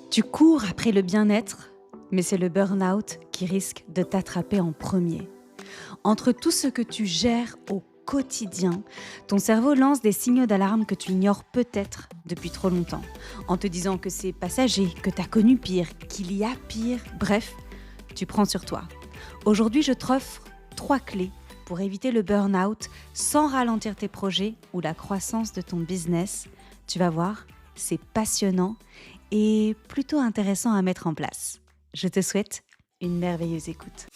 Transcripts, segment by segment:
Tu cours après le bien-être, mais c'est le burn-out qui risque de t'attraper en premier. Entre tout ce que tu gères au quotidien, ton cerveau lance des signaux d'alarme que tu ignores peut-être depuis trop longtemps, en te disant que c'est passager, que tu as connu pire, qu'il y a pire. Bref, tu prends sur toi. Aujourd'hui, je t'offre 3 clés pour éviter le burn-out sans ralentir tes projets ou la croissance de ton business. Tu vas voir, c'est passionnant et plutôt intéressant à mettre en place. Je te souhaite une merveilleuse écoute.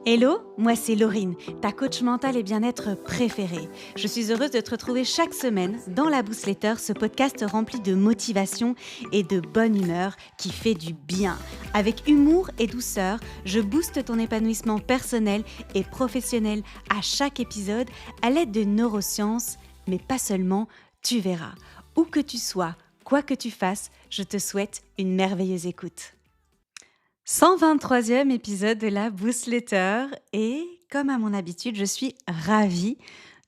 Hello, moi c'est Laurine, ta coach mentale et bien-être préférée. Je suis heureuse de te retrouver chaque semaine dans la Boostletter, ce podcast rempli de motivation et de bonne humeur qui fait du bien. Avec humour et douceur, je booste ton épanouissement personnel et professionnel à chaque épisode à l'aide de neurosciences, mais pas seulement, tu verras. Où que tu sois, quoi que tu fasses, je te souhaite une merveilleuse écoute. 123e épisode de la Boostletter et comme à mon habitude, je suis ravie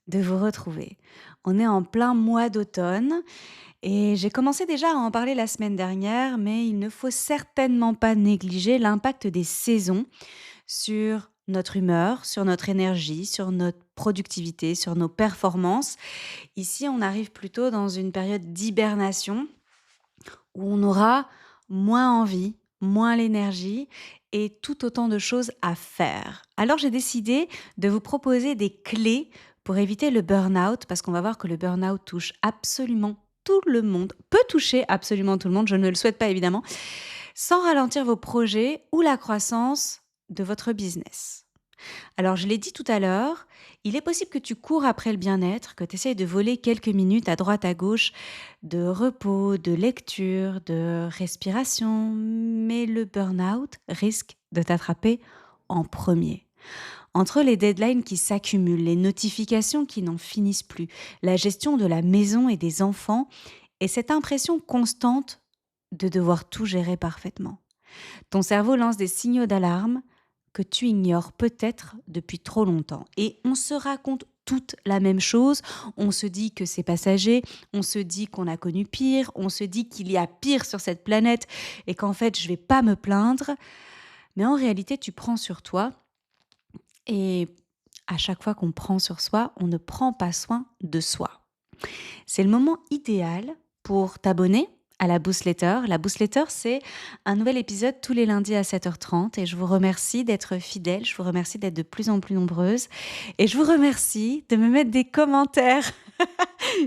de vous retrouver. On est en plein mois d'automne et j'ai commencé déjà à en parler la semaine dernière, mais il ne faut certainement pas négliger l'impact des saisons sur notre humeur, sur notre énergie, sur notre productivité, sur nos performances. Ici, on arrive plutôt dans une période d'hibernation où on aura moins envie, moins l'énergie et tout autant de choses à faire. Alors j'ai décidé de vous proposer des clés pour éviter le burn-out, parce qu'on va voir que le burn-out touche absolument tout le monde, peut toucher absolument tout le monde, je ne le souhaite pas évidemment, sans ralentir vos projets ou la croissance de votre business. Alors, je l'ai dit tout à l'heure, il est possible que tu cours après le bien-être, que tu essayes de voler quelques minutes à droite, à gauche, de repos, de lecture, de respiration, mais le burn-out risque de t'attraper en premier. Entre les deadlines qui s'accumulent, les notifications qui n'en finissent plus, la gestion de la maison et des enfants, et cette impression constante de devoir tout gérer parfaitement. Ton cerveau lance des signaux d'alarme que tu ignores peut-être depuis trop longtemps. Et on se raconte toute la même chose. On se dit que c'est passager, on se dit qu'on a connu pire, on se dit qu'il y a pire sur cette planète et qu'en fait, je ne vais pas me plaindre. Mais en réalité, tu prends sur toi et à chaque fois qu'on prend sur soi, on ne prend pas soin de soi. C'est le moment idéal pour t'abonner à la Boostletter. La Boostletter, c'est un nouvel épisode tous les lundis à 7h30 et je vous remercie d'être fidèles, je vous remercie d'être de plus en plus nombreuses et je vous remercie de me mettre des commentaires.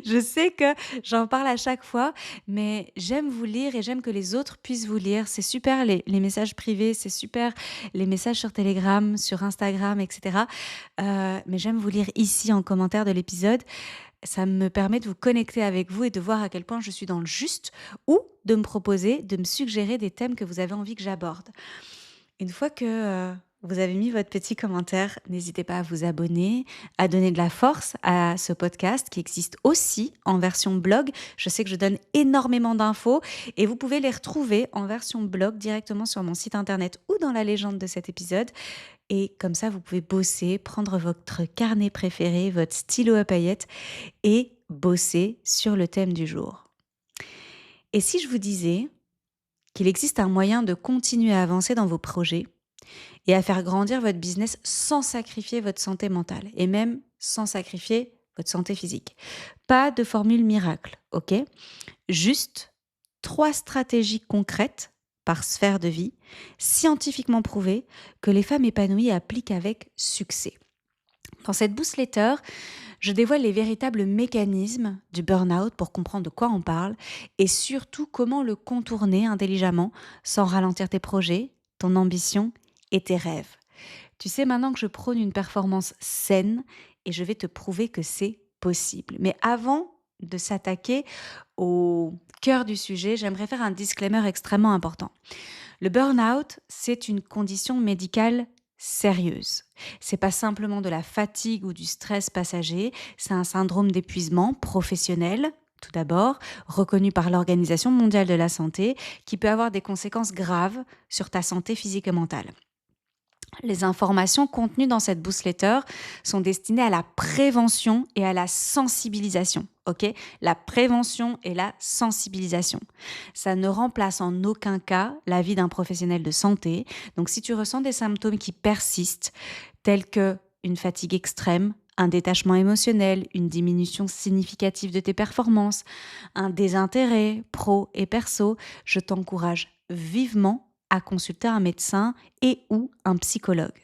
Je sais que j'en parle à chaque fois, mais j'aime vous lire et j'aime que les autres puissent vous lire. C'est super les messages privés, c'est super les messages sur Telegram, sur Instagram, etc. Mais j'aime vous lire ici en commentaire de l'épisode. Ça me permet de vous connecter avec vous et de voir à quel point je suis dans le juste ou de me proposer, de me suggérer des thèmes que vous avez envie que j'aborde. Une fois que vous avez mis votre petit commentaire, n'hésitez pas à vous abonner, à donner de la force à ce podcast qui existe aussi en version blog. Je sais que je donne énormément d'infos et vous pouvez les retrouver en version blog directement sur mon site internet ou dans la légende de cet épisode. Et comme ça, vous pouvez bosser, prendre votre carnet préféré, votre stylo à paillettes et bosser sur le thème du jour. Et si je vous disais qu'il existe un moyen de continuer à avancer dans vos projets et à faire grandir votre business sans sacrifier votre santé mentale et même sans sacrifier votre santé physique. Pas de formule miracle, ok ? Juste 3 stratégies concrètes par sphère de vie, scientifiquement prouvées, que les femmes épanouies appliquent avec succès. Dans cette boostletter, je dévoile les véritables mécanismes du burn-out pour comprendre de quoi on parle et surtout comment le contourner intelligemment sans ralentir tes projets, ton ambition et tes rêves. Tu sais maintenant que je prône une performance saine et je vais te prouver que c'est possible. Mais avant de s'attaquer au cœur du sujet, j'aimerais faire un disclaimer extrêmement important. Le burn-out, c'est une condition médicale sérieuse. C'est pas simplement de la fatigue ou du stress passager, c'est un syndrome d'épuisement professionnel, tout d'abord, reconnu par l'Organisation mondiale de la santé, qui peut avoir des conséquences graves sur ta santé physique et mentale. Les informations contenues dans cette newsletter sont destinées à la prévention et à la sensibilisation. Ok, la prévention et la sensibilisation. Ça ne remplace en aucun cas l'avis d'un professionnel de santé. Donc, si tu ressens des symptômes qui persistent, tels que une fatigue extrême, un détachement émotionnel, une diminution significative de tes performances, un désintérêt pro et perso, je t'encourage vivement à consulter un médecin et ou un psychologue.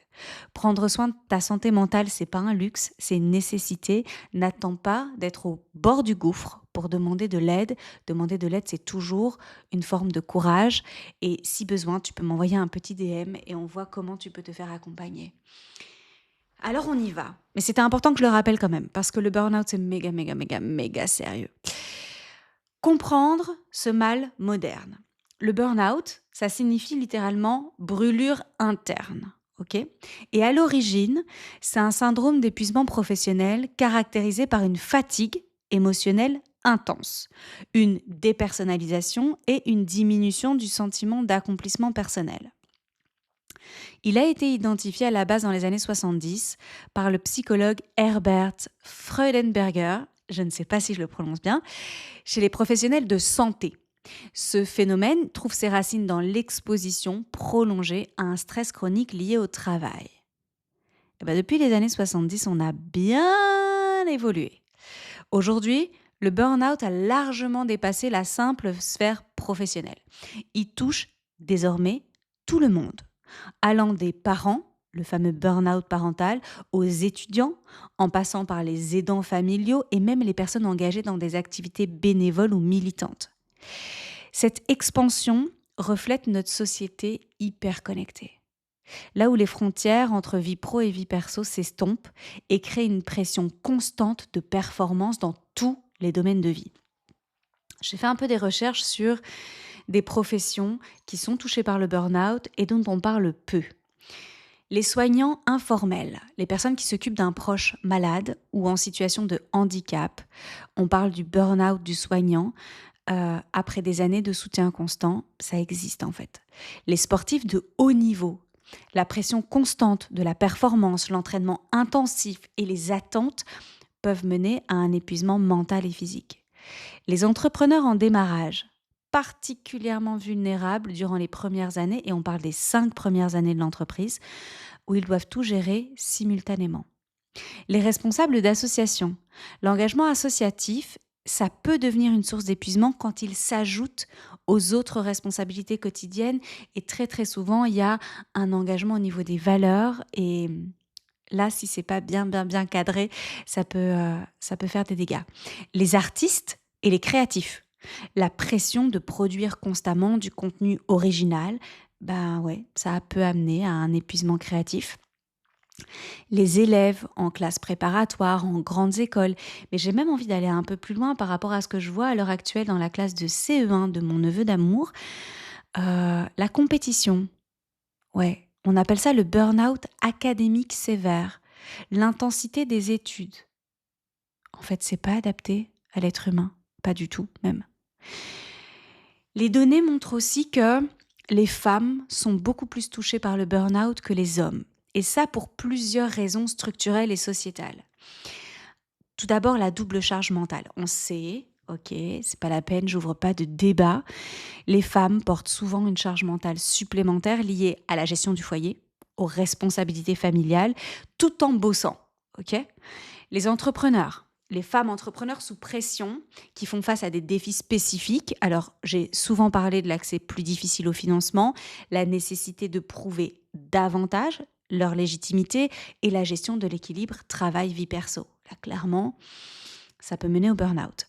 Prendre soin de ta santé mentale, c'est pas un luxe, c'est une nécessité. N'attends pas d'être au bord du gouffre pour demander de l'aide. Demander de l'aide, c'est toujours une forme de courage. Et si besoin, tu peux m'envoyer un petit DM et on voit comment tu peux te faire accompagner. Alors on y va. Mais c'était important que je le rappelle quand même, parce que le burn-out, c'est méga, méga, méga, méga sérieux. Comprendre ce mal moderne. Le burn-out, ça signifie littéralement brûlure interne. Ok. Et à l'origine, c'est un syndrome d'épuisement professionnel caractérisé par une fatigue émotionnelle intense, une dépersonnalisation et une diminution du sentiment d'accomplissement personnel. Il a été identifié à la base dans les années 70 par le psychologue Herbert Freudenberger, je ne sais pas si je le prononce bien, chez les professionnels de santé. Ce phénomène trouve ses racines dans l'exposition prolongée à un stress chronique lié au travail. Et ben depuis les années 70, on a bien évolué. Aujourd'hui, le burn-out a largement dépassé la simple sphère professionnelle. Il touche désormais tout le monde, allant des parents, le fameux burn-out parental, aux étudiants, en passant par les aidants familiaux et même les personnes engagées dans des activités bénévoles ou militantes. Cette expansion reflète notre société hyper connectée. Là où les frontières entre vie pro et vie perso s'estompent et créent une pression constante de performance dans tous les domaines de vie. J'ai fait un peu des recherches sur des professions qui sont touchées par le burn-out et dont on parle peu. Les soignants informels, les personnes qui s'occupent d'un proche malade ou en situation de handicap, on parle du burn-out du soignant. Après des années de soutien constant, ça existe en fait. Les sportifs de haut niveau, la pression constante de la performance, l'entraînement intensif et les attentes peuvent mener à un épuisement mental et physique. Les entrepreneurs en démarrage, particulièrement vulnérables durant les premières années, et on parle des 5 premières années de l'entreprise, où ils doivent tout gérer simultanément. Les responsables d'associations, l'engagement associatif, ça peut devenir une source d'épuisement quand il s'ajoute aux autres responsabilités quotidiennes et très très souvent il y a un engagement au niveau des valeurs et là si c'est pas bien cadré, ça peut faire des dégâts. Les artistes et les créatifs, la pression de produire constamment du contenu original, ben ouais, ça peut amener à un épuisement créatif. Les élèves en classe préparatoire, en grandes écoles. Mais j'ai même envie d'aller un peu plus loin par rapport à ce que je vois à l'heure actuelle dans la classe de CE1 de mon neveu d'amour. La compétition, ouais, on appelle ça le burn-out académique sévère. L'intensité des études. En fait, c'est pas adapté à l'être humain, pas du tout même. Les données montrent aussi que les femmes sont beaucoup plus touchées par le burn-out que les hommes. Et ça pour plusieurs raisons structurelles et sociétales. Tout d'abord, la double charge mentale. On sait, ok, c'est pas la peine, j'ouvre pas de débat. Les femmes portent souvent une charge mentale supplémentaire liée à la gestion du foyer, aux responsabilités familiales, tout en bossant, ok. Les entrepreneurs, les femmes entrepreneurs sous pression qui font face à des défis spécifiques. Alors, j'ai souvent parlé de l'accès plus difficile au financement, la nécessité de prouver davantage leur légitimité et la gestion de l'équilibre travail-vie perso. Là, clairement, ça peut mener au burn-out.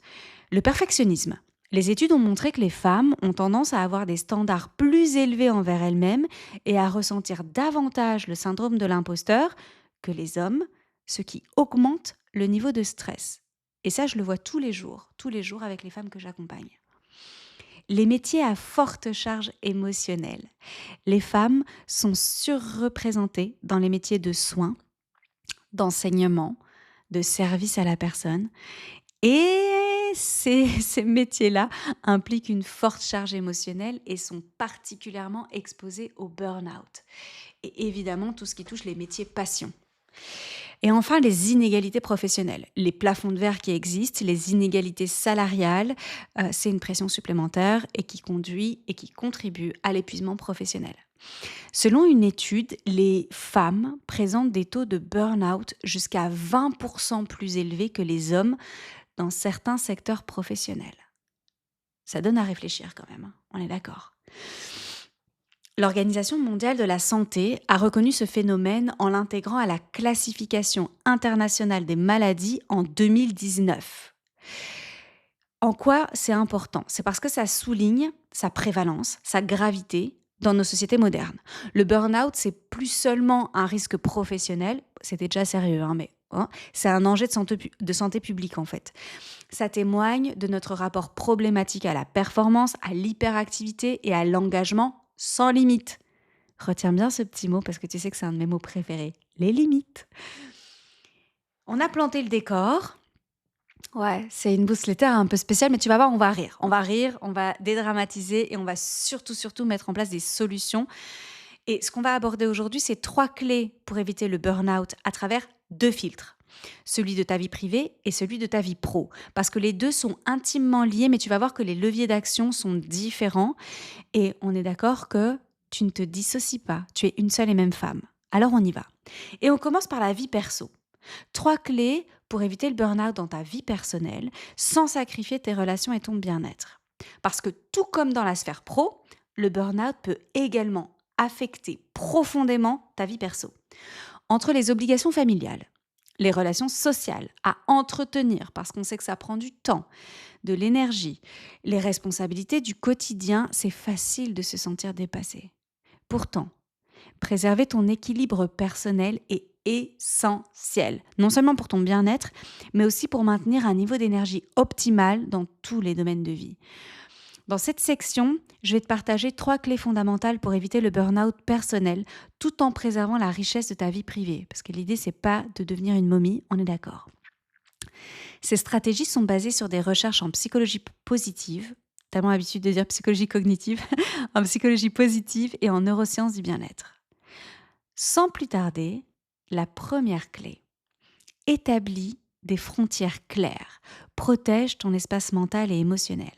Le perfectionnisme. Les études ont montré que les femmes ont tendance à avoir des standards plus élevés envers elles-mêmes et à ressentir davantage le syndrome de l'imposteur que les hommes, ce qui augmente le niveau de stress. Et ça, je le vois tous les jours avec les femmes que j'accompagne. Les métiers à forte charge émotionnelle. Les femmes sont surreprésentées dans les métiers de soins, d'enseignement, de service à la personne. Et ces métiers-là impliquent une forte charge émotionnelle et sont particulièrement exposés au burn-out. et évidemment tout ce qui touche les métiers passion. Et enfin, les inégalités professionnelles, les plafonds de verre qui existent, les inégalités salariales, c'est une pression supplémentaire et qui conduit et qui contribue à l'épuisement professionnel. Selon une étude, les femmes présentent des taux de burn-out jusqu'à 20% plus élevés que les hommes dans certains secteurs professionnels. Ça donne à réfléchir quand même, hein, on est d'accord. L'Organisation mondiale de la santé a reconnu ce phénomène en l'intégrant à la classification internationale des maladies en 2019. En quoi c'est important? C'est parce que ça souligne sa prévalence, sa gravité dans nos sociétés modernes. Le burn-out, c'est plus seulement un risque professionnel, c'était déjà sérieux, hein, mais c'est un enjeu de santé publique en fait. Ça témoigne de notre rapport problématique à la performance, à l'hyperactivité et à l'engagement sans limite. Retiens bien ce petit mot parce que tu sais que c'est un de mes mots préférés, les limites. On a planté le décor. Ouais, c'est une newsletter un peu spéciale, mais tu vas voir, on va rire. On va rire, on va dédramatiser et on va surtout mettre en place des solutions. Et ce qu'on va aborder aujourd'hui, c'est 3 clés pour éviter le burn-out à travers 2 filtres. Celui de ta vie privée et celui de ta vie pro. Parce que les deux sont intimement liés, mais tu vas voir que les leviers d'action sont différents. Et on est d'accord que tu ne te dissocies pas. Tu es une seule et même femme. Alors on y va. Et on commence par la vie perso. 3 clés pour éviter le burn-out dans ta vie personnelle sans sacrifier tes relations et ton bien-être. Parce que tout comme dans la sphère pro, le burn-out peut également affecter profondément ta vie perso. Entre les obligations familiales, les relations sociales à entretenir parce qu'on sait que ça prend du temps, de l'énergie, les responsabilités du quotidien, c'est facile de se sentir dépassé. Pourtant, préserver ton équilibre personnel est essentiel, non seulement pour ton bien-être, mais aussi pour maintenir un niveau d'énergie optimal dans tous les domaines de vie. Dans cette section, je vais te partager 3 clés fondamentales pour éviter le burn-out personnel, tout en préservant la richesse de ta vie privée. Parce que l'idée, c'est pas de devenir une momie, on est d'accord. Ces stratégies sont basées sur des recherches en psychologie positive, tellement l'habitude de dire psychologie cognitive, en psychologie positive et en neurosciences du bien-être. Sans plus tarder, la première clé. Établis des frontières claires. Protège ton espace mental et émotionnel.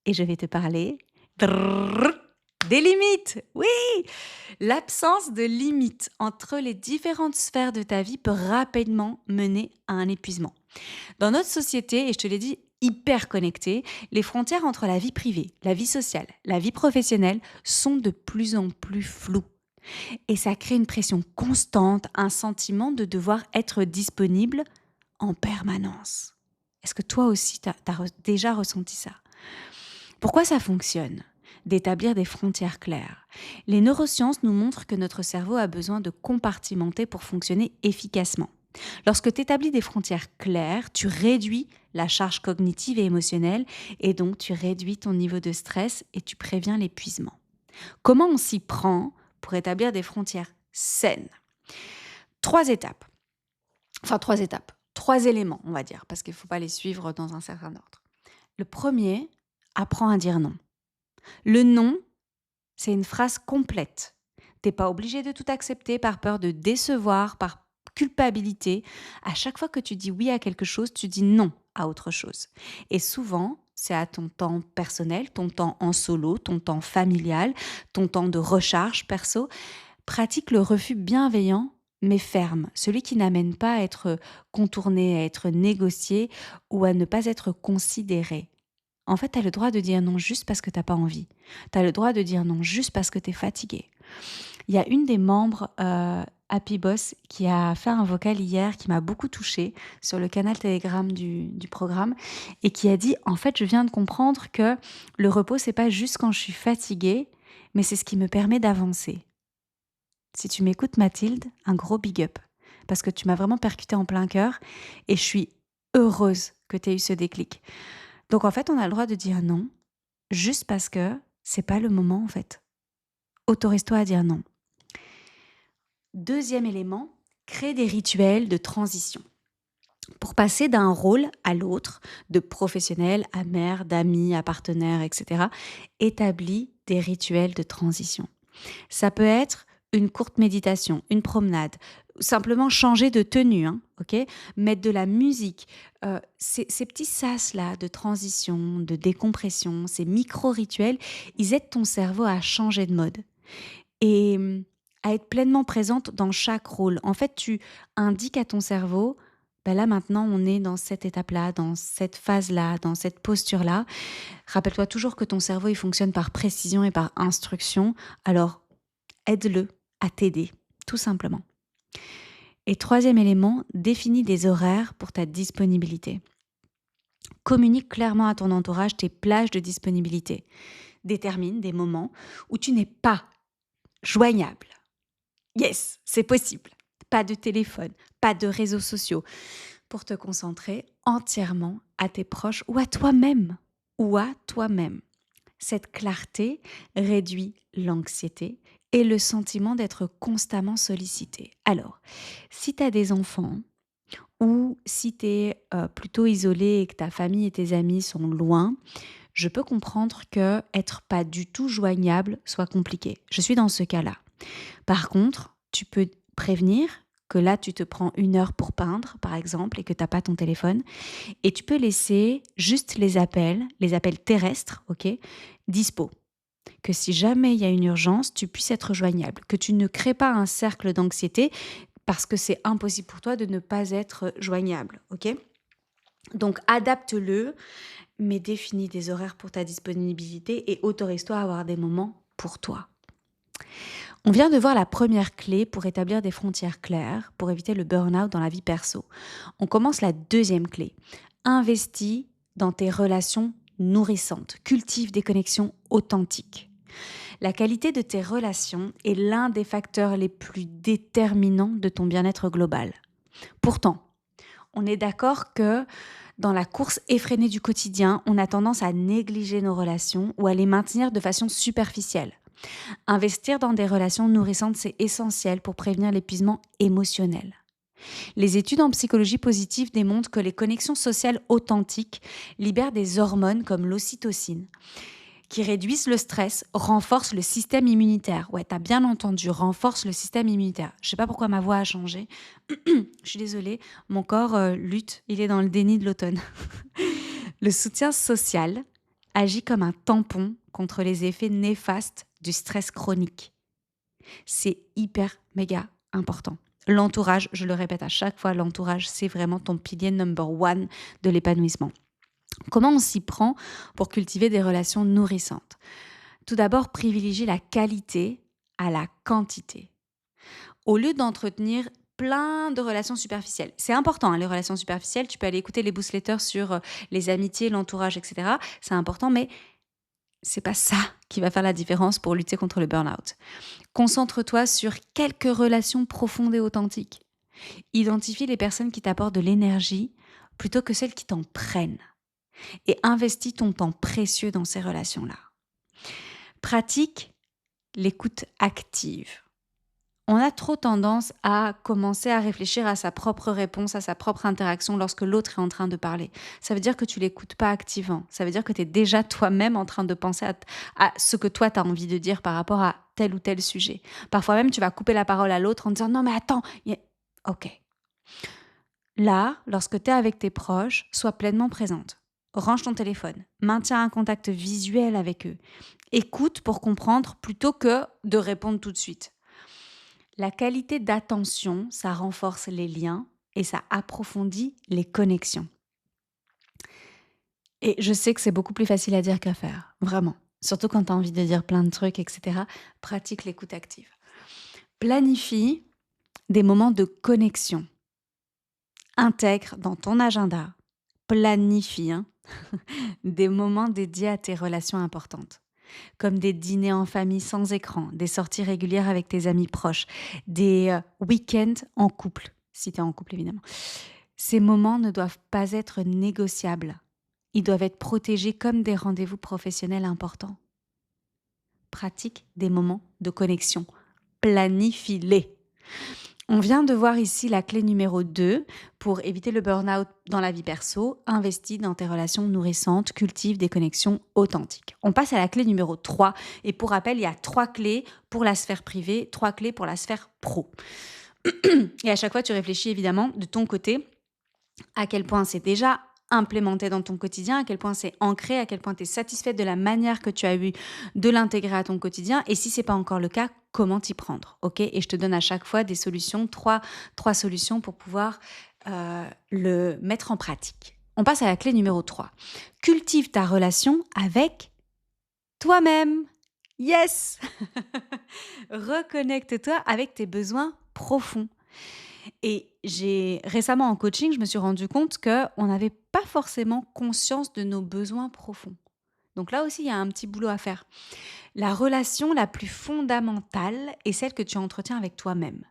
Et je vais te parler des limites. Oui, l'absence de limites entre les différentes sphères de ta vie peut rapidement mener à un épuisement. Dans notre société, et je te l'ai dit, hyper connectée, les frontières entre la vie privée, la vie sociale, la vie professionnelle sont de plus en plus floues. Et ça crée une pression constante, un sentiment de devoir être disponible en permanence. Est-ce que toi aussi, tu as déjà ressenti ça? Pourquoi ça fonctionne d'établir des frontières claires? Les neurosciences nous montrent que notre cerveau a besoin de compartimenter pour fonctionner efficacement. Lorsque tu établis des frontières claires, tu réduis la charge cognitive et émotionnelle et donc tu réduis ton niveau de stress et tu préviens l'épuisement. Comment on s'y prend pour établir des frontières saines? 3 étapes. 3 éléments, on va dire, parce qu'il ne faut pas les suivre dans un certain ordre. Le premier, apprends à dire non. Le non, c'est une phrase complète. T'es pas obligé de tout accepter par peur de décevoir, par culpabilité. À chaque fois que tu dis oui à quelque chose, tu dis non à autre chose. Et souvent, c'est à ton temps personnel, ton temps en solo, ton temps familial, ton temps de recharge perso. Pratique le refus bienveillant mais ferme, celui qui n'amène pas à être contourné, à être négocié ou à ne pas être considéré. En fait, tu as le droit de dire non juste parce que tu n'as pas envie. Tu as le droit de dire non juste parce que tu es fatigué. Il y a une des membres Happy Boss qui a fait un vocal hier qui m'a beaucoup touchée sur le canal Telegram du programme et qui a dit « En fait, je viens de comprendre que le repos, c'est pas juste quand je suis fatiguée, mais c'est ce qui me permet d'avancer. » Si tu m'écoutes Mathilde, un gros big up parce que tu m'as vraiment percuté en plein cœur et je suis heureuse que tu aies eu ce déclic. Donc en fait, on a le droit de dire non juste parce que c'est pas le moment en fait. Autorise-toi à dire non. Deuxième élément, crée des rituels de transition. Pour passer d'un rôle à l'autre, de professionnel à mère, d'ami, à partenaire, etc., établis des rituels de transition. Ça peut être une courte méditation, une promenade, simplement changer de tenue, hein, ok? Mettre de la musique, ces petits sas-là de transition, de décompression, ces micro-rituels, ils aident ton cerveau à changer de mode et à être pleinement présente dans chaque rôle. En fait, tu indiques à ton cerveau, bah là maintenant on est dans cette étape-là, dans cette phase-là, dans cette posture-là. Rappelle-toi toujours que ton cerveau il fonctionne par précision et par instruction. Alors aide-le à t'aider, tout simplement. Et troisième élément, définis des horaires pour ta disponibilité. Communique clairement à ton entourage tes plages de disponibilité. Détermine des moments où tu n'es pas joignable. Yes, c'est possible. Pas de téléphone, pas de réseaux sociaux pour te concentrer entièrement à tes proches ou à toi-même. Ou à toi-même. Cette clarté réduit l'anxiété et le sentiment d'être constamment sollicité. Alors, si tu as des enfants ou si tu es plutôt isolé et que ta famille et tes amis sont loin, je peux comprendre que être pas du tout joignable soit compliqué. Je suis dans ce cas-là. Par contre, tu peux prévenir que là, tu te prends 1 heure pour peindre, par exemple, et que tu n'as pas ton téléphone. Et tu peux laisser juste les appels terrestres, ok, dispo. Que si jamais il y a une urgence, tu puisses être joignable. Que tu ne crées pas un cercle d'anxiété parce que c'est impossible pour toi de ne pas être joignable, ok? Donc adapte-le, mais définis des horaires pour ta disponibilité et autorise-toi à avoir des moments pour toi. On vient de voir la première clé pour établir des frontières claires, pour éviter le burn-out dans la vie perso. On commence la deuxième clé. Investis dans tes relations nourrissantes. Cultive des connexions authentiques. La qualité de tes relations est l'un des facteurs les plus déterminants de ton bien-être global. Pourtant, on est d'accord que dans la course effrénée du quotidien, on a tendance à négliger nos relations ou à les maintenir de façon superficielle. Investir dans des relations nourrissantes, c'est essentiel pour prévenir l'épuisement émotionnel. Les études en psychologie positive démontrent que les connexions sociales authentiques libèrent des hormones comme l'ocytocine, qui réduisent le stress, renforcent le système immunitaire. Ouais, t'as bien entendu, renforce le système immunitaire. Je sais pas pourquoi ma voix a changé. Je suis désolée, mon corps lutte, il est dans le déni de l'automne. Le soutien social agit comme un tampon contre les effets néfastes du stress chronique. C'est hyper méga important. L'entourage, je le répète à chaque fois, l'entourage, c'est vraiment ton pilier number one de l'épanouissement. Comment on s'y prend pour cultiver des relations nourrissantes? Tout d'abord, privilégie la qualité à la quantité. Au lieu d'entretenir plein de relations superficielles. C'est important, hein, les relations superficielles. Tu peux aller écouter les newsletters sur les amitiés, l'entourage, etc. C'est important, mais c'est pas ça qui va faire la différence pour lutter contre le burn-out. Concentre-toi sur quelques relations profondes et authentiques. Identifie les personnes qui t'apportent de l'énergie plutôt que celles qui t'en prennent. Et investis ton temps précieux dans ces relations-là. Pratique l'écoute active. On a trop tendance à commencer à réfléchir à sa propre réponse, à sa propre interaction lorsque l'autre est en train de parler. Ça veut dire que tu l'écoutes pas activement. Ça veut dire que tu es déjà toi-même en train de penser à ce que toi tu as envie de dire par rapport à tel ou tel sujet. Parfois même, tu vas couper la parole à l'autre en disant non mais attends. Ok. Là, lorsque tu es avec tes proches, sois pleinement présente. Range ton téléphone. Maintiens un contact visuel avec eux. Écoute pour comprendre plutôt que de répondre tout de suite. La qualité d'attention, ça renforce les liens et ça approfondit les connexions. Et je sais que c'est beaucoup plus facile à dire qu'à faire, vraiment. Surtout quand tu as envie de dire plein de trucs, etc. Pratique l'écoute active. Planifie des moments de connexion. Intègre dans ton agenda, planifie des moments dédiés à tes relations importantes. Comme des dîners en famille sans écran, des sorties régulières avec tes amis proches, des week-ends en couple, si tu es en couple évidemment. Ces moments ne doivent pas être négociables. Ils doivent être protégés comme des rendez-vous professionnels importants. Pratique des moments de connexion. Planifie-les. On vient de voir ici la clé numéro 2 pour éviter le burn-out dans la vie perso. Investis dans tes relations nourrissantes, cultive des connexions authentiques. On passe à la clé numéro 3. Et pour rappel, il y a 3 clés pour la sphère privée, 3 clés pour la sphère pro. Et à chaque fois, tu réfléchis évidemment de ton côté à quel point c'est déjà implémenté dans ton quotidien, à quel point c'est ancré, à quel point tu es satisfaite de la manière que tu as eu de l'intégrer à ton quotidien. Et si ce n'est pas encore le cas, comment t'y prendre, ok? Et je te donne à chaque fois des solutions, trois solutions pour pouvoir le mettre en pratique. On passe à la clé numéro 3. Cultive ta relation avec toi-même. Yes. Reconnecte-toi avec tes besoins profonds. Et récemment en coaching, je me suis rendu compte qu'on n'avait pas forcément conscience de nos besoins profonds. Donc là aussi, il y a un petit boulot à faire. La relation la plus fondamentale est celle que tu entretiens avec toi-même.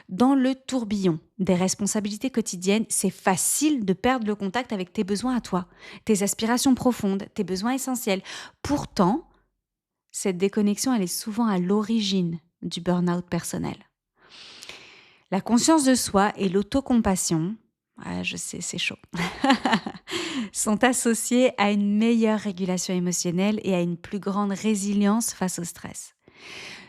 Dans le tourbillon des responsabilités quotidiennes, c'est facile de perdre le contact avec tes besoins à toi, tes aspirations profondes, tes besoins essentiels. Pourtant, cette déconnexion, elle est souvent à l'origine du burn-out personnel. La conscience de soi et l'autocompassion, je sais, c'est chaud, sont associées à une meilleure régulation émotionnelle et à une plus grande résilience face au stress.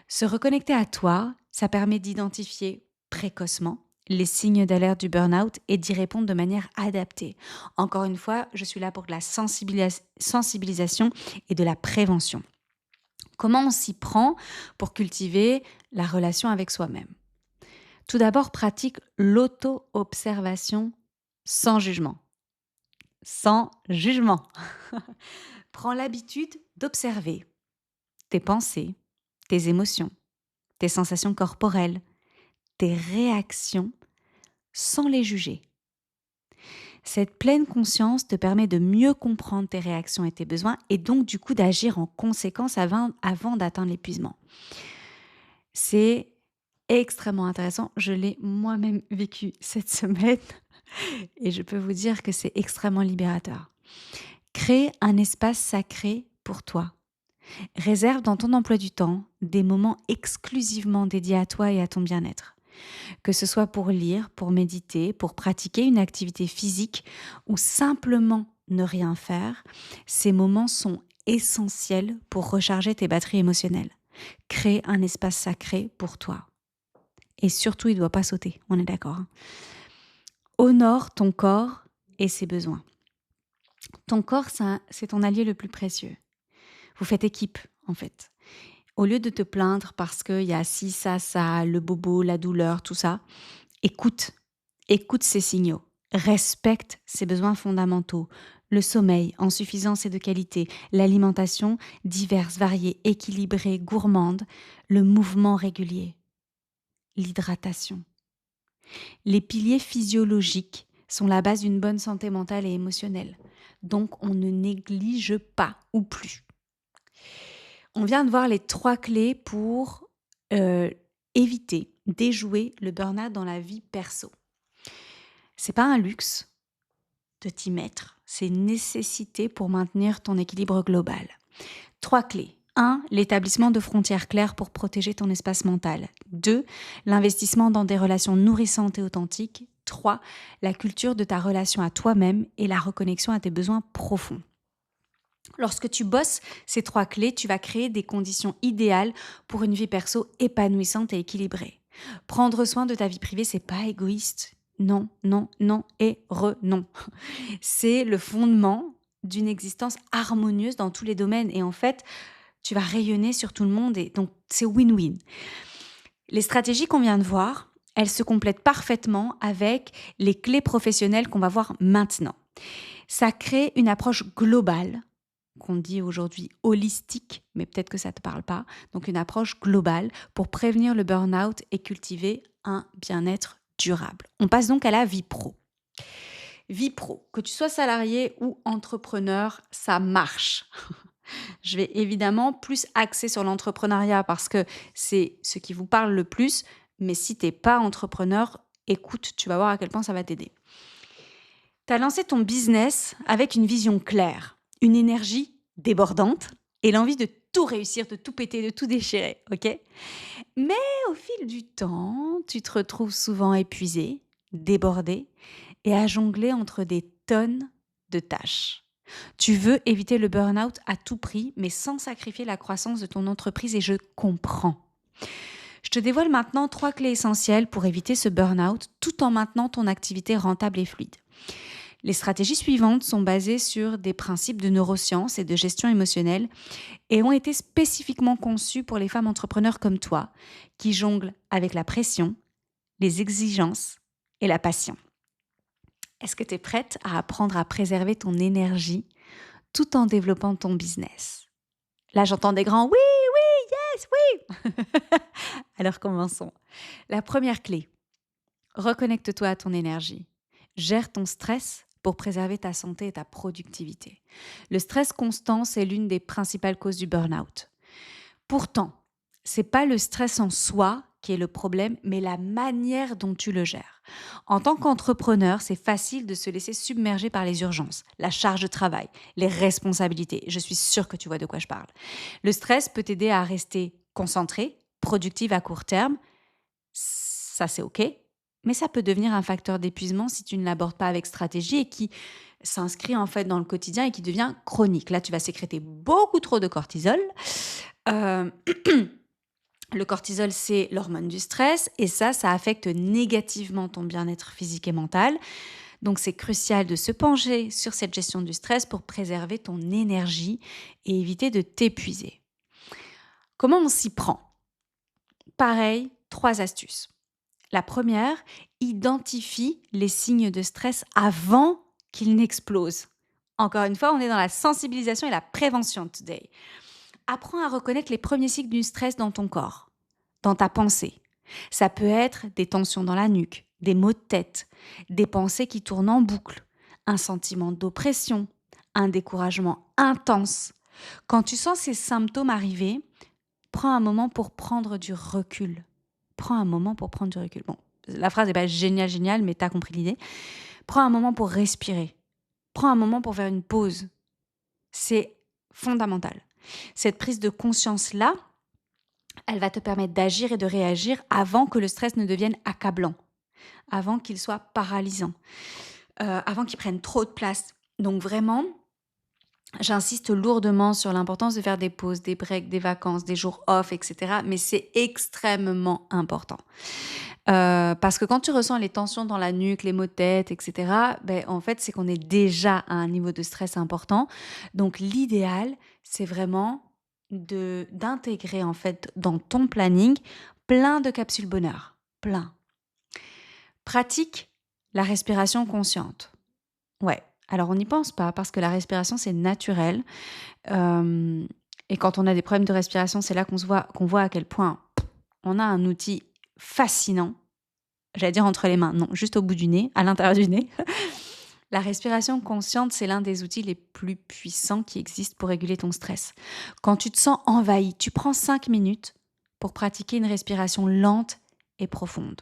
Se reconnecter à toi, ça permet d'identifier précocement les signes d'alerte du burn-out et d'y répondre de manière adaptée. Encore une fois, je suis là pour de la sensibilisation et de la prévention. Comment on s'y prend pour cultiver la relation avec soi-même ? Tout d'abord, pratique l'auto-observation sans jugement. Sans jugement. Prends l'habitude d'observer tes pensées, tes émotions, tes sensations corporelles, tes réactions sans les juger. Cette pleine conscience te permet de mieux comprendre tes réactions et tes besoins et donc du coup d'agir en conséquence avant d'atteindre l'épuisement. C'est extrêmement intéressant. Je l'ai moi-même vécu cette semaine et je peux vous dire que c'est extrêmement libérateur. Crée un espace sacré pour toi. Réserve dans ton emploi du temps des moments exclusivement dédiés à toi et à ton bien-être. Que ce soit pour lire, pour méditer, pour pratiquer une activité physique ou simplement ne rien faire, ces moments sont essentiels pour recharger tes batteries émotionnelles. Crée un espace sacré pour toi. Et surtout, il ne doit pas sauter, on est d'accord. Honore ton corps et ses besoins. Ton corps, c'est ton allié le plus précieux. Vous faites équipe, en fait. Au lieu de te plaindre parce qu'il y a ci, ça, le bobo, la douleur, tout ça, écoute ces signaux. Respecte ses besoins fondamentaux. Le sommeil en suffisance et de qualité, l'alimentation diverse, variée, équilibrée, gourmande, le mouvement régulier, l'hydratation. Les piliers physiologiques sont la base d'une bonne santé mentale et émotionnelle. Donc, on ne néglige pas ou plus. On vient de voir les 3 clés pour éviter, déjouer le burn-out dans la vie perso. C'est pas un luxe de t'y mettre, c'est une nécessité pour maintenir ton équilibre global. 3 clés. 1. L'établissement de frontières claires pour protéger ton espace mental. 2. L'investissement dans des relations nourrissantes et authentiques. 3. La culture de ta relation à toi-même et la reconnexion à tes besoins profonds. Lorsque tu bosses ces 3 clés, tu vas créer des conditions idéales pour une vie perso épanouissante et équilibrée. Prendre soin de ta vie privée, c'est pas égoïste. Non, non, non et non. C'est le fondement d'une existence harmonieuse dans tous les domaines. Et en fait, tu vas rayonner sur tout le monde et donc c'est win-win. Les stratégies qu'on vient de voir, elles se complètent parfaitement avec les clés professionnelles qu'on va voir maintenant. Ça crée une approche globale, qu'on dit aujourd'hui holistique, mais peut-être que ça ne te parle pas. Donc une approche globale pour prévenir le burn-out et cultiver un bien-être durable. On passe donc à la vie pro. Vie pro, que tu sois salarié ou entrepreneur, ça marche. Je vais évidemment plus axer sur l'entrepreneuriat parce que c'est ce qui vous parle le plus. Mais si tu n'es pas entrepreneur, écoute, tu vas voir à quel point ça va t'aider. Tu as lancé ton business avec une vision claire, une énergie débordante et l'envie de tout réussir, de tout péter, de tout déchirer, OK? Mais au fil du temps, tu te retrouves souvent épuisé, débordé et à jongler entre des tonnes de tâches. Tu veux éviter le burn-out à tout prix, mais sans sacrifier la croissance de ton entreprise et je comprends. Je te dévoile maintenant 3 clés essentielles pour éviter ce burn-out tout en maintenant ton activité rentable et fluide. Les stratégies suivantes sont basées sur des principes de neurosciences et de gestion émotionnelle et ont été spécifiquement conçues pour les femmes entrepreneurs comme toi qui jonglent avec la pression, les exigences et la passion. Est-ce que tu es prête à apprendre à préserver ton énergie tout en développant ton business? Là, j'entends des grands oui, oui, yes, oui. Alors commençons. La première clé, reconnecte-toi à ton énergie. Gère ton stress pour préserver ta santé et ta productivité. Le stress constant, c'est l'une des principales causes du burn-out. Pourtant, c'est pas le stress en soi qui est le problème, mais la manière dont tu le gères. En tant qu'entrepreneur, c'est facile de se laisser submerger par les urgences, la charge de travail, les responsabilités. Je suis sûre que tu vois de quoi je parle. Le stress peut t'aider à rester concentré, productive à court terme. Ça, c'est OK. Mais ça peut devenir un facteur d'épuisement si tu ne l'abordes pas avec stratégie et qui s'inscrit en fait dans le quotidien et qui devient chronique. Là, tu vas sécréter beaucoup trop de cortisol. Euh, Le cortisol, c'est l'hormone du stress et ça affecte négativement ton bien-être physique et mental. Donc, c'est crucial de se pencher sur cette gestion du stress pour préserver ton énergie et éviter de t'épuiser. Comment on s'y prend? Pareil, 3 astuces. La première, identifie les signes de stress avant qu'ils n'explosent. Encore une fois, on est dans la sensibilisation et la prévention today. Apprends à reconnaître les premiers signes du stress dans ton corps, dans ta pensée. Ça peut être des tensions dans la nuque, des maux de tête, des pensées qui tournent en boucle, un sentiment d'oppression, un découragement intense. Quand tu sens ces symptômes arriver, prends un moment pour prendre du recul. Prends un moment pour prendre du recul. Bon, la phrase n'est pas géniale, mais tu as compris l'idée. Prends un moment pour respirer. Prends un moment pour faire une pause. C'est fondamental. Cette prise de conscience-là, elle va te permettre d'agir et de réagir avant que le stress ne devienne accablant, avant qu'il soit paralysant, avant qu'il prenne trop de place. Donc vraiment, j'insiste lourdement sur l'importance de faire des pauses, des breaks, des vacances, des jours off, etc. Mais c'est extrêmement important. Parce que quand tu ressens les tensions dans la nuque, les maux de tête, etc., en fait, c'est qu'on est déjà à un niveau de stress important. Donc, l'idéal, c'est vraiment d'intégrer en fait dans ton planning plein de capsules bonheur. Plein. Pratique la respiration consciente. Ouais. Alors, on n'y pense pas parce que la respiration, c'est naturel. Et quand on a des problèmes de respiration, c'est là qu'on voit à quel point on a un outil fascinant. J'allais dire entre les mains, non, juste au bout du nez, à l'intérieur du nez. La respiration consciente, c'est l'un des outils les plus puissants qui existent pour réguler ton stress. Quand tu te sens envahi, tu prends 5 minutes pour pratiquer une respiration lente et profonde.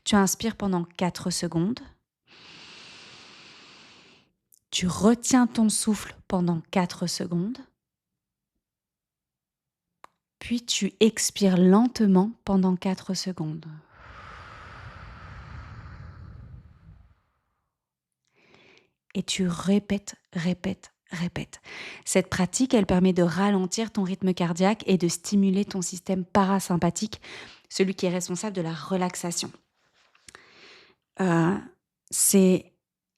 Tu inspires pendant 4 secondes. Tu retiens ton souffle pendant 4 secondes. Puis tu expires lentement pendant 4 secondes. Et tu répètes. Cette pratique, elle permet de ralentir ton rythme cardiaque et de stimuler ton système parasympathique, celui qui est responsable de la relaxation. C'est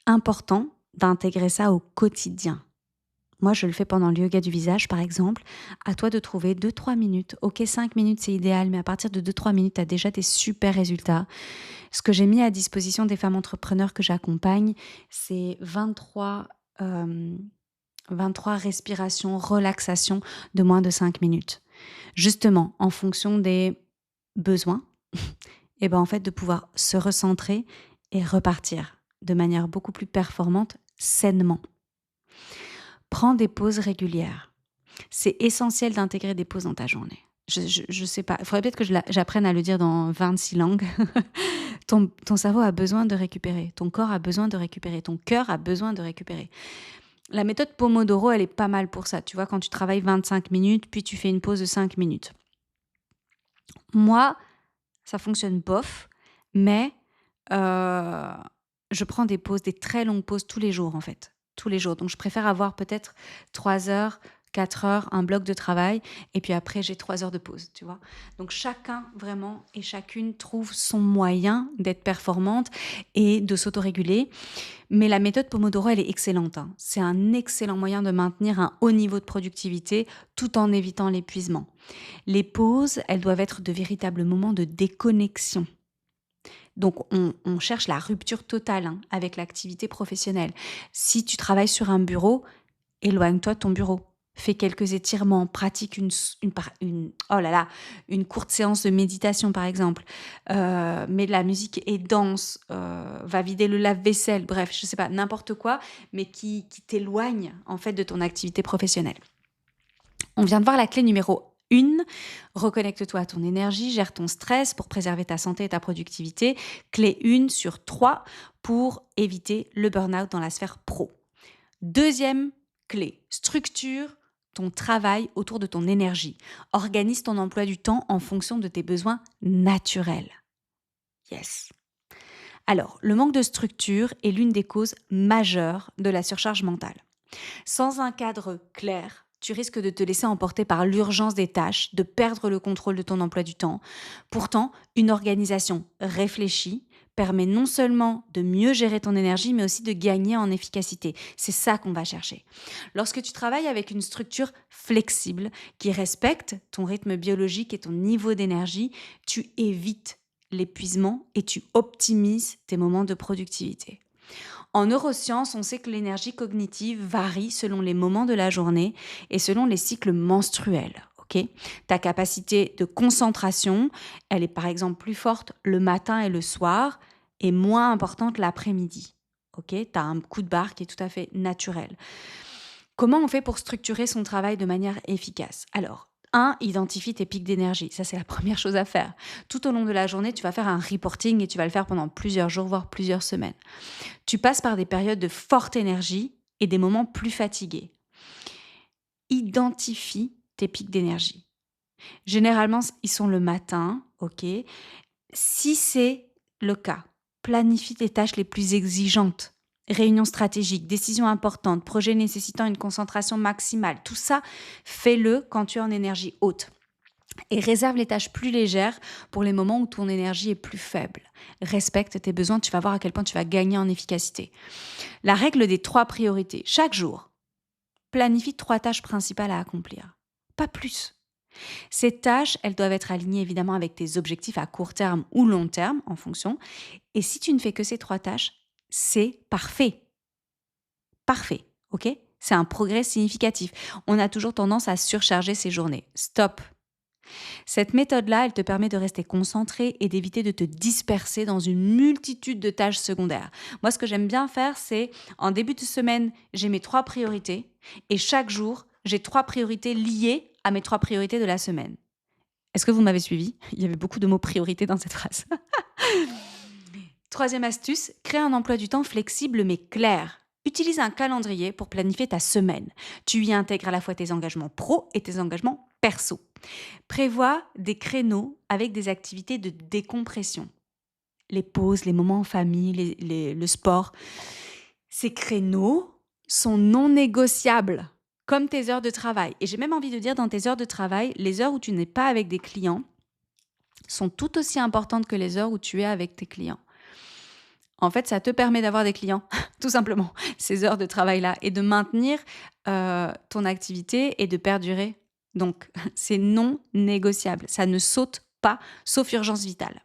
important d'intégrer ça au quotidien. Moi, je le fais pendant le yoga du visage, par exemple. À toi de trouver 2-3 minutes. Ok, 5 minutes, c'est idéal, mais à partir de 2-3 minutes, tu as déjà des super résultats. Ce que j'ai mis à disposition des femmes entrepreneurs que j'accompagne, c'est 23 respirations, relaxations de moins de 5 minutes. Justement, en fonction des besoins, et en fait, de pouvoir se recentrer et repartir de manière beaucoup plus performante, sainement. Prends des pauses régulières. C'est essentiel d'intégrer des pauses dans ta journée. Je sais pas, il faudrait peut-être que j'apprenne à le dire dans 26 langues. Ton cerveau a besoin de récupérer, ton corps a besoin de récupérer, ton cœur a besoin de récupérer. La méthode Pomodoro, elle est pas mal pour ça. Tu vois, quand tu travailles 25 minutes, puis tu fais une pause de 5 minutes. Moi, ça fonctionne bof, mais heu, je prends des pauses, des très longues pauses tous les jours, en fait, tous les jours. Donc je préfère avoir peut-être 3 heures, 4 heures, un bloc de travail et puis après j'ai 3 heures de pause, tu vois? Donc chacun vraiment et chacune trouve son moyen d'être performante et de s'autoréguler. Mais la méthode Pomodoro, elle est excellente, hein. C'est un excellent moyen de maintenir un haut niveau de productivité tout en évitant l'épuisement. Les pauses, elles doivent être de véritables moments de déconnexion. Donc, on cherche la rupture totale hein, avec l'activité professionnelle. Si tu travailles sur un bureau, éloigne-toi de ton bureau. Fais quelques étirements, pratique oh là là, une courte séance de méditation par exemple. Mets de la musique et danse, va vider le lave-vaisselle, bref, je sais pas, n'importe quoi, mais qui t'éloigne en fait de ton activité professionnelle. On vient de voir la clé numéro 1. Reconnecte-toi à ton énergie, gère ton stress pour préserver ta santé et ta productivité. Clé 1 sur 3 pour éviter le burn-out dans la sphère pro. Deuxième clé, structure ton travail autour de ton énergie. Organise ton emploi du temps en fonction de tes besoins naturels. Yes. Alors, le manque de structure est l'une des causes majeures de la surcharge mentale. Sans un cadre clair, tu risques de te laisser emporter par l'urgence des tâches, de perdre le contrôle de ton emploi du temps. Pourtant, une organisation réfléchie permet non seulement de mieux gérer ton énergie, mais aussi de gagner en efficacité. C'est ça qu'on va chercher. Lorsque tu travailles avec une structure flexible qui respecte ton rythme biologique et ton niveau d'énergie, tu évites l'épuisement et tu optimises tes moments de productivité. En neurosciences, on sait que l'énergie cognitive varie selon les moments de la journée et selon les cycles menstruels. Ok, ta capacité de concentration, elle est par exemple plus forte le matin et le soir et moins importante l'après-midi. Ok, tu as un coup de barre qui est tout à fait naturel. Comment on fait pour structurer son travail de manière efficace? Alors, identifie tes pics d'énergie. Ça, c'est la première chose à faire. Tout au long de la journée, tu vas faire un reporting et tu vas le faire pendant plusieurs jours, voire plusieurs semaines. Tu passes par des périodes de forte énergie et des moments plus fatigués. Identifie tes pics d'énergie. Généralement, ils sont le matin, ok? Si c'est le cas, planifie tes tâches les plus exigeantes. Réunions stratégiques, décisions importantes, projets nécessitant une concentration maximale. Tout ça, fais-le quand tu es en énergie haute. Et réserve les tâches plus légères pour les moments où ton énergie est plus faible. Respecte tes besoins, tu vas voir à quel point tu vas gagner en efficacité. La règle des 3 priorités. Chaque jour, planifie 3 tâches principales à accomplir. Pas plus. Ces tâches, elles doivent être alignées évidemment avec tes objectifs à court terme ou long terme, en fonction. Et si tu ne fais que ces 3 tâches, c'est parfait. Parfait, ok? C'est un progrès significatif. On a toujours tendance à surcharger ses journées. Stop. Cette méthode-là, elle te permet de rester concentré et d'éviter de te disperser dans une multitude de tâches secondaires. Moi, ce que j'aime bien faire, c'est en début de semaine, j'ai mes 3 priorités et chaque jour, j'ai 3 priorités liées à mes 3 priorités de la semaine. Est-ce que vous m'avez suivi? Il y avait beaucoup de mots priorité dans cette phrase. Troisième astuce, crée un emploi du temps flexible mais clair. Utilise un calendrier pour planifier ta semaine. Tu y intègres à la fois tes engagements pro et tes engagements perso. Prévois des créneaux avec des activités de décompression. Les pauses, les moments en famille, le sport. Ces créneaux sont non négociables, comme tes heures de travail. Et j'ai même envie de dire, dans tes heures de travail, les heures où tu n'es pas avec des clients sont tout aussi importantes que les heures où tu es avec tes clients. En fait, ça te permet d'avoir des clients, tout simplement, ces heures de travail-là, et de maintenir ton activité et de perdurer. Donc, c'est non négociable. Ça ne saute pas, sauf urgence vitale.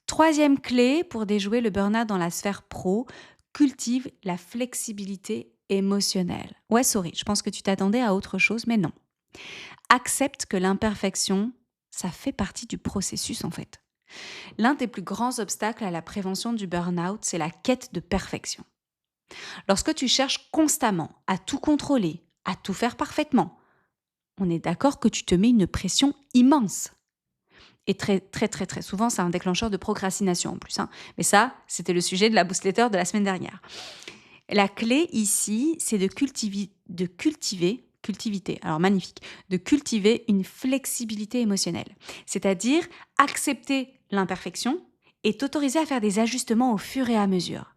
Troisième clé pour déjouer le burn-out dans la sphère pro, cultive la flexibilité émotionnelle. Ouais, sorry, je pense que tu t'attendais à autre chose, mais non. Accepte que l'imperfection, ça fait partie du processus en fait. L'un des plus grands obstacles à la prévention du burn-out, c'est la quête de perfection. Lorsque tu cherches constamment à tout contrôler, à tout faire parfaitement, on est d'accord que tu te mets une pression immense. Et très, très, très, très souvent, c'est un déclencheur de procrastination en plus. Mais ça, c'était le sujet de la newsletter de la semaine dernière. La clé ici, c'est alors magnifique, de cultiver une flexibilité émotionnelle. C'est-à-dire accepter l'imperfection et t'autoriser à faire des ajustements au fur et à mesure.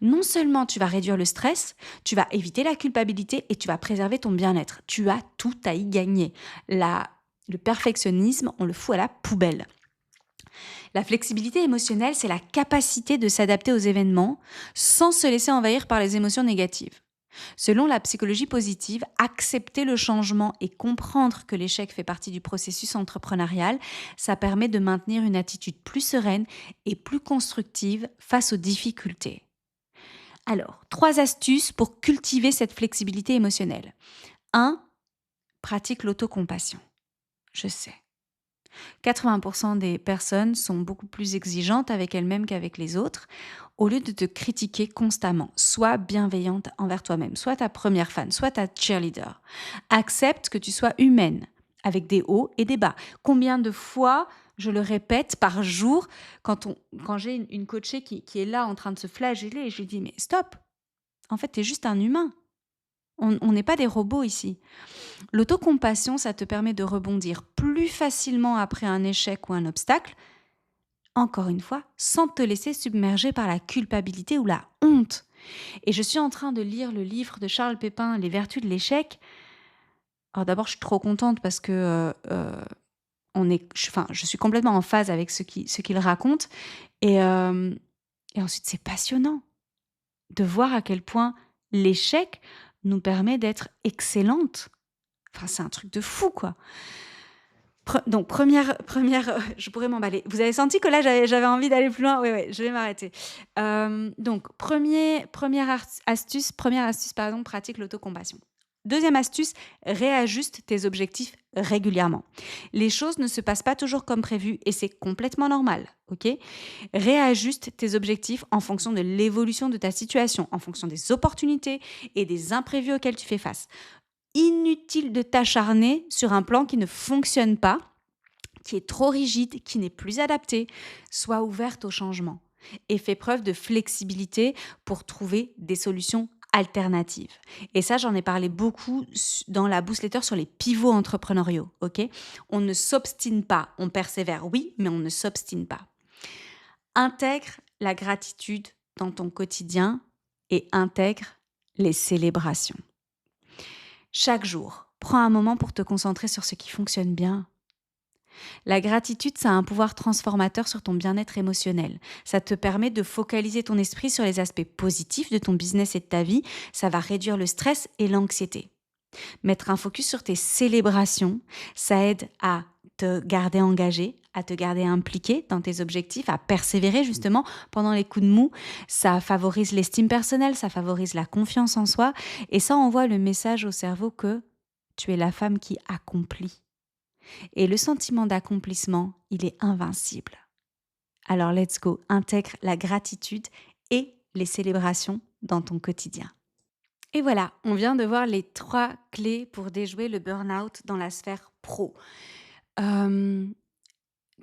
Non seulement tu vas réduire le stress, tu vas éviter la culpabilité et tu vas préserver ton bien-être. Tu as tout à y gagner. Le perfectionnisme, on le fout à la poubelle. La flexibilité émotionnelle, c'est la capacité de s'adapter aux événements sans se laisser envahir par les émotions négatives. Selon la psychologie positive, accepter le changement et comprendre que l'échec fait partie du processus entrepreneurial, ça permet de maintenir une attitude plus sereine et plus constructive face aux difficultés. Alors, 3 astuces pour cultiver cette flexibilité émotionnelle. 1. Pratique l'autocompassion. Je sais. 80% des personnes sont beaucoup plus exigeantes avec elles-mêmes qu'avec les autres. Au lieu de te critiquer constamment, sois bienveillante envers toi-même. Sois ta première fan, sois ta cheerleader. Accepte que tu sois humaine, avec des hauts et des bas. Combien de fois je le répète par jour quand j'ai une coachée qui est là en train de se flageller et je lui dis mais stop, en fait, tu es juste un humain. On n'est pas des robots ici. L'autocompassion, ça te permet de rebondir plus facilement après un échec ou un obstacle, encore une fois, sans te laisser submerger par la culpabilité ou la honte. Et je suis en train de lire le livre de Charles Pépin, Les vertus de l'échec. Alors d'abord, je suis trop contente parce que je suis complètement en phase avec ce qu'il raconte. Et ensuite, c'est passionnant de voir à quel point l'échec nous permet d'être excellentes. Enfin, c'est un truc de fou, quoi. Donc, première, je pourrais m'emballer. Vous avez senti que là, j'avais envie d'aller plus loin? Oui, je vais m'arrêter. Donc, première astuce, pratique l'autocompassion. Deuxième astuce, réajuste tes objectifs régulièrement. Les choses ne se passent pas toujours comme prévu et c'est complètement normal, ok? Réajuste tes objectifs en fonction de l'évolution de ta situation, en fonction des opportunités et des imprévus auxquels tu fais face. Inutile de t'acharner sur un plan qui ne fonctionne pas, qui est trop rigide, qui n'est plus adapté. Sois ouverte au changement et fais preuve de flexibilité pour trouver des solutions alternatives. Et ça, j'en ai parlé beaucoup dans la newsletter sur les pivots entrepreneuriaux. Ok ? On ne s'obstine pas, on persévère, oui, mais on ne s'obstine pas. Intègre la gratitude dans ton quotidien et intègre les célébrations. Chaque jour, prends un moment pour te concentrer sur ce qui fonctionne bien. La gratitude, ça a un pouvoir transformateur sur ton bien-être émotionnel. Ça te permet de focaliser ton esprit sur les aspects positifs de ton business et de ta vie. Ça va réduire le stress et l'anxiété. Mettre un focus sur tes célébrations, ça aide à te garder engagé, à te garder impliqué dans tes objectifs, à persévérer justement pendant les coups de mou. Ça favorise l'estime personnelle, ça favorise la confiance en soi et ça envoie le message au cerveau que tu es la femme qui accomplit. Et le sentiment d'accomplissement, il est invincible. Alors let's go, intègre la gratitude et les célébrations dans ton quotidien. Et voilà, on vient de voir les 3 clés pour déjouer le burn-out dans la sphère pro.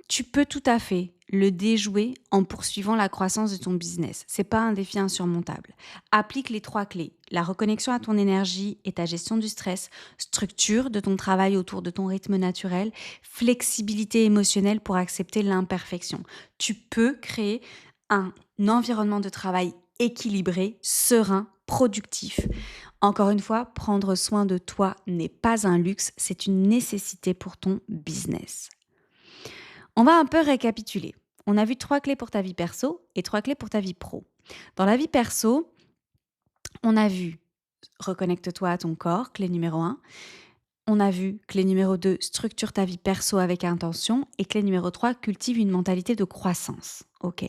Tu peux tout à fait le déjouer en poursuivant la croissance de ton business. C'est pas un défi insurmontable. Applique les 3 clés. La reconnexion à ton énergie et ta gestion du stress, structure de ton travail autour de ton rythme naturel, flexibilité émotionnelle pour accepter l'imperfection. Tu peux créer un environnement de travail équilibré, serein, productif. Encore une fois, prendre soin de toi n'est pas un luxe, c'est une nécessité pour ton business. On va un peu récapituler. On a vu 3 clés pour ta vie perso et 3 clés pour ta vie pro. Dans la vie perso, on a vu reconnecte-toi à ton corps, clé numéro 1. On a vu clé numéro 2, structure ta vie perso avec intention. Et clé numéro 3, cultive une mentalité de croissance. Ok.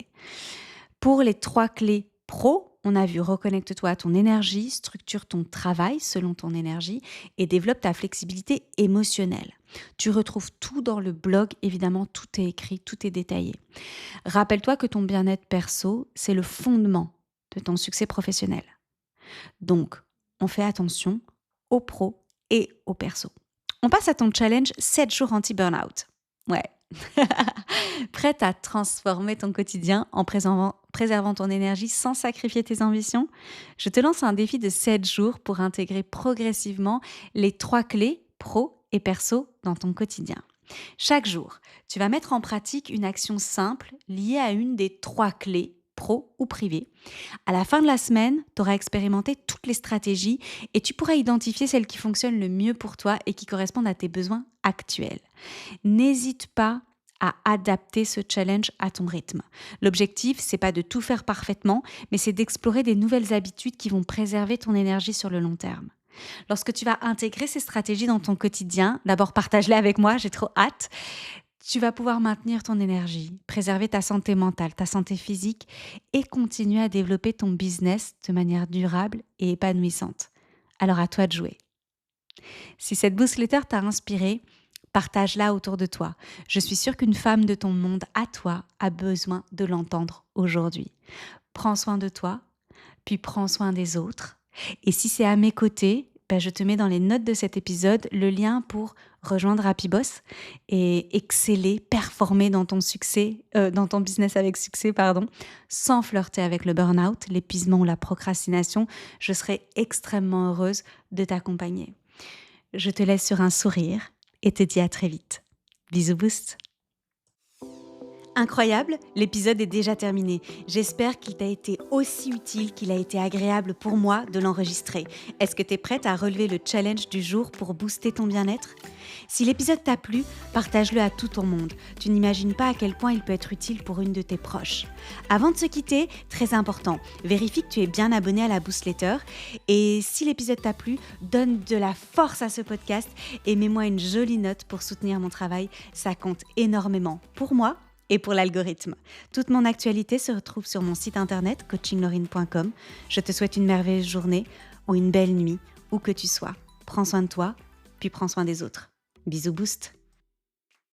Pour les 3 clés pro, on a vu reconnecte-toi à ton énergie, structure ton travail selon ton énergie et développe ta flexibilité émotionnelle. Tu retrouves tout dans le blog, évidemment, tout est écrit, tout est détaillé. Rappelle-toi que ton bien-être perso, c'est le fondement de ton succès professionnel. Donc, on fait attention aux pros et aux perso. On passe à ton challenge 7 jours anti-burnout. Ouais. Prête à transformer ton quotidien en préservant ton énergie sans sacrifier tes ambitions? Je te lance un défi de 7 jours pour intégrer progressivement les 3 clés pro et perso dans ton quotidien. Chaque jour, tu vas mettre en pratique une action simple liée à une des 3 clés pro ou privées. À la fin de la semaine, tu auras expérimenté toutes les stratégies et tu pourras identifier celles qui fonctionnent le mieux pour toi et qui correspondent à tes besoins actuels. N'hésite pas à adapter ce challenge à ton rythme. L'objectif, c'est pas de tout faire parfaitement, mais c'est d'explorer des nouvelles habitudes qui vont préserver ton énergie sur le long terme. Lorsque tu vas intégrer ces stratégies dans ton quotidien, d'abord partage-les avec moi, j'ai trop hâte. Tu vas pouvoir maintenir ton énergie, préserver ta santé mentale, ta santé physique et continuer à développer ton business de manière durable et épanouissante. Alors à toi de jouer. Si cette newsletter t'a inspiré, partage-la autour de toi. Je suis sûre qu'une femme de ton monde, à toi, a besoin de l'entendre aujourd'hui. Prends soin de toi, puis prends soin des autres. Et si c'est à mes côtés, je te mets dans les notes de cet épisode le lien pour rejoindre Happy Boss et exceller, performer dans ton succès, dans ton business avec succès, sans flirter avec le burn-out, l'épuisement ou la procrastination. Je serai extrêmement heureuse de t'accompagner. Je te laisse sur un sourire et te dis à très vite. Bisous Boost. Incroyable, l'épisode est déjà terminé. J'espère qu'il t'a été aussi utile qu'il a été agréable pour moi de l'enregistrer. Est-ce que tu es prête à relever le challenge du jour pour booster ton bien-être ? Si l'épisode t'a plu, partage-le à tout ton monde. Tu n'imagines pas à quel point il peut être utile pour une de tes proches. Avant de se quitter, très important, vérifie que tu es bien abonné à la Boostletter. Et si l'épisode t'a plu, donne de la force à ce podcast et mets-moi une jolie note pour soutenir mon travail. Ça compte énormément pour moi et pour l'algorithme. Toute mon actualité se retrouve sur mon site internet coachinglaurine.com. Je te souhaite une merveilleuse journée ou une belle nuit, où que tu sois. Prends soin de toi, puis prends soin des autres. Bisous Boost.